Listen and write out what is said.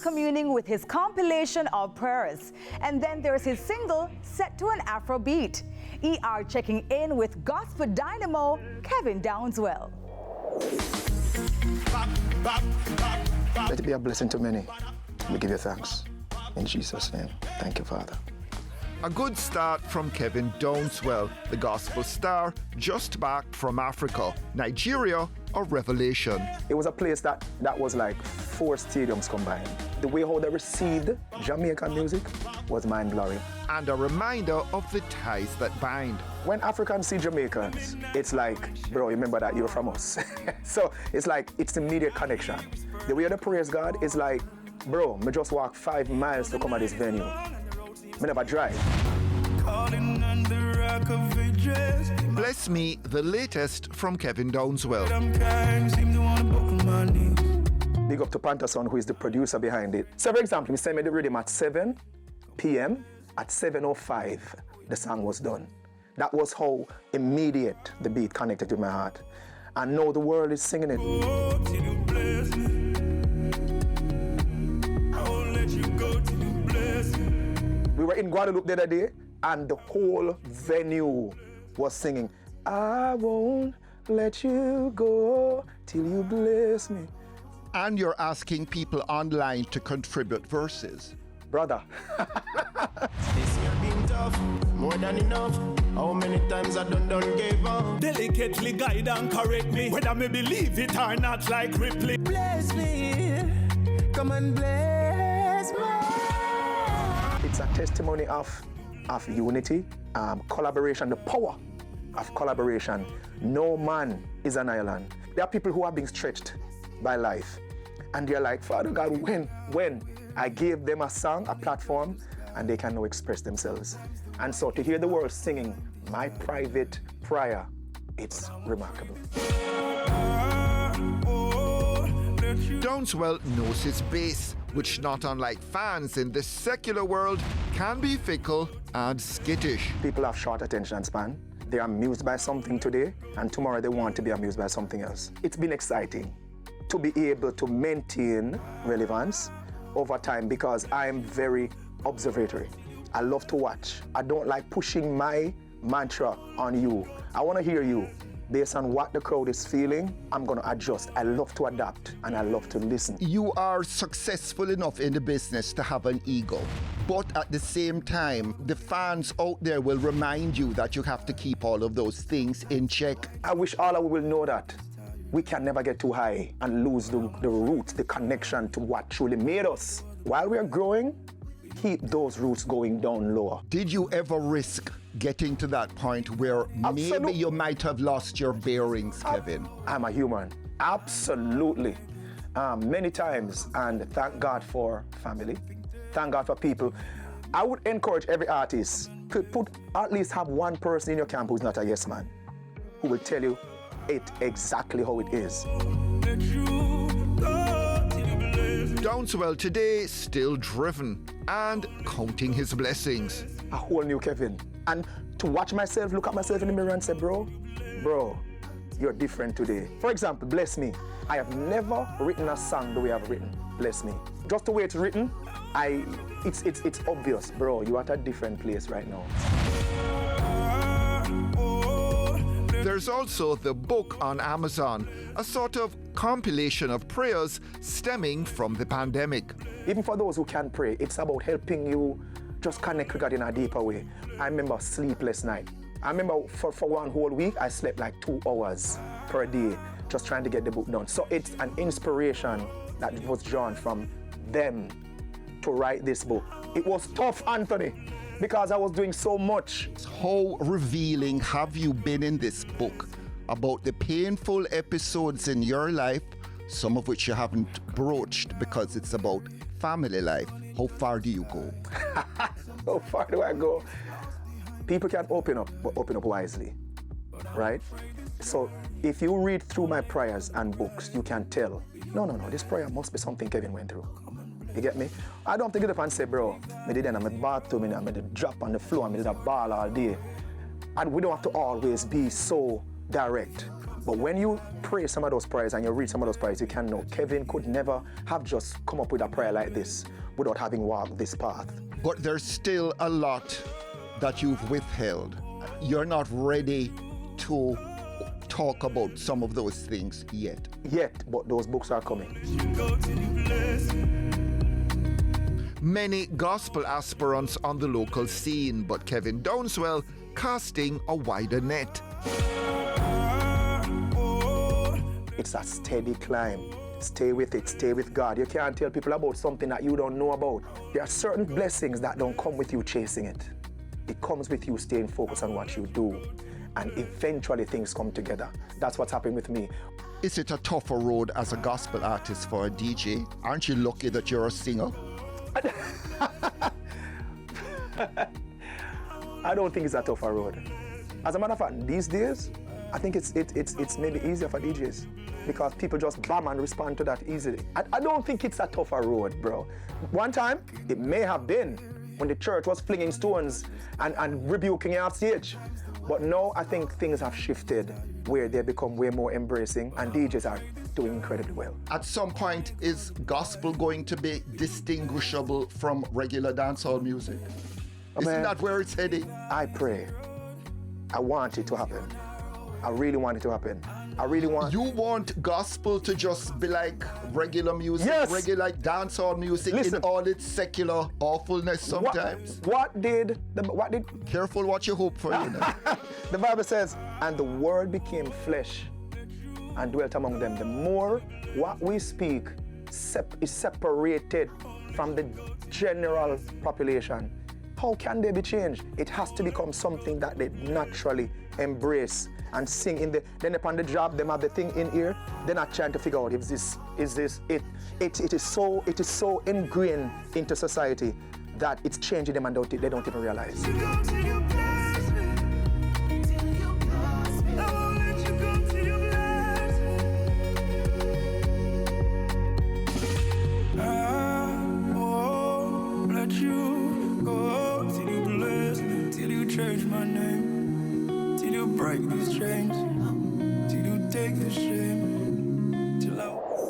communing with his compilation of prayers. And then there's his single set to an Afro beat. ER checking in with Gospel Dynamo, Kevin Downswell. Let it be a blessing to many. We give you thanks. In Jesus' name. Thank you, Father. A good start from Kevin Downswell, the gospel star, just back from Africa. Nigeria, a revelation. It was a place that was like 4 stadiums combined. The way how they received Jamaican music was mind-blowing. And a reminder of the ties that bind. When Africans see Jamaicans, it's like, bro, remember that you're from us. So it's like, it's immediate connection. The way they praise God is like, bro, me just walk 5 miles to come at this venue. Me never drive. Bless Me, the latest from Kevin Downswell. Big up to Panterson, who is the producer behind it. So for example, he sent me the rhythm at 7 p.m. At 7:05, the song was done. That was how immediate the beat connected to my heart. And now the world is singing it. We were in Guadeloupe the other day, and the whole venue was singing, I won't let you go till you bless me. And you're asking people online to contribute verses. Brother. This year been tough, more than enough. How many times I done gave up? Delicately guide and correct me, whether me believe it or not, like Ripley. Bless me, come and bless me. It's a testimony of unity, collaboration, the power of collaboration. No man is an island. There are people who are being stretched by life. And they're like, Father God, when? I gave them a song, a platform, and they can now express themselves. And so to hear the world singing my private prayer, it's remarkable. Downswell knows his base, which not unlike fans in the secular world, can be fickle and skittish. People have short attention span. They are amused by something today, and tomorrow they want to be amused by something else. It's been exciting to be able to maintain relevance over time because I'm very observatory. I love to watch. I don't like pushing my mantra on you. I want to hear you. Based on what the crowd is feeling, I'm going to adjust. I love to adapt and I love to listen. You are successful enough in the business to have an ego, but at the same time, the fans out there will remind you that you have to keep all of those things in check. I wish all of you will know that we can never get too high and lose the roots, the connection to what truly made us. While we are growing, keep those roots going down lower. Did you ever risk getting to that point where maybe you might have lost your bearings, Kevin? I'm a human. Absolutely. Many times, and thank God for family. Thank God for people. I would encourage every artist to at least have one person in your camp who's not a yes man, who will tell you it exactly how it is. Downswell today still driven and counting his blessings. A whole new Kevin. And to watch myself, look at myself in the mirror and say, bro, you're different today. For example, Bless Me. I have never written a song the way I've written Bless Me. Just the way it's written, it's obvious, bro, you're at a different place right now. There's also the book on Amazon, a sort of compilation of prayers stemming from the pandemic. Even for those who can't pray, it's about helping you just connect with God in a deeper way. I remember sleepless night. I remember for one whole week, I slept like 2 hours per day, just trying to get the book done. So it's an inspiration that was drawn from them to write this book. It was tough, Anthony, because I was doing so much. How revealing have you been in this book about the painful episodes in your life, some of which you haven't broached because it's about family life? How far do you go? How far do I go? People can open up, but open up wisely, right? So if you read through my prayers and books, you can tell, no, this prayer must be something Kevin went through. You get me? I don't have to get up and say, bro, I did in my bathroom, I made a drop on the floor, I did a ball all day. And we don't have to always be so direct. But when you pray some of those prayers and you read some of those prayers, you can know Kevin could never have just come up with a prayer like this without having walked this path. But there's still a lot that you've withheld. You're not ready to talk about some of those things yet. Yet, but those books are coming. Many gospel aspirants on the local scene, but Kevin Downswell casting a wider net. It's a steady climb. Stay with it, stay with God. You can't tell people about something that you don't know about. There are certain blessings that don't come with you chasing it. It comes with you staying focused on what you do. And eventually things come together. That's what's happened with me. Is it a tougher road as a gospel artist for a DJ? Aren't you lucky that you're a singer? I don't think it's a tougher road. As a matter of fact, these days, I think it's maybe easier for DJs because people just bam and respond to that easily. I don't think it's a tougher road, bro. One time, it may have been when the church was flinging stones and rebuking you off stage. But now I think things have shifted where they become way more embracing and DJs are doing incredibly well. At some point, is gospel going to be distinguishable from regular dancehall music? Isn't that where it's heading? I pray. I want it to happen. I really want it to happen. I really want... You want gospel to just be like regular music, Yes. regular like dancehall music. Listen. In all its secular awfulness sometimes. What did... Careful what you hope for, you know. The Bible says, and the word became flesh and dwelt among them. The more what we speak is separated from the general population, how can they be changed? It has to become something that they naturally embrace and sing in the. Then upon the job, them have the thing in here. They're not trying to figure out if this is it. It is so ingrained into society that it's changing them and they don't even realize. Change my name, till you break these chains, till you take the shit.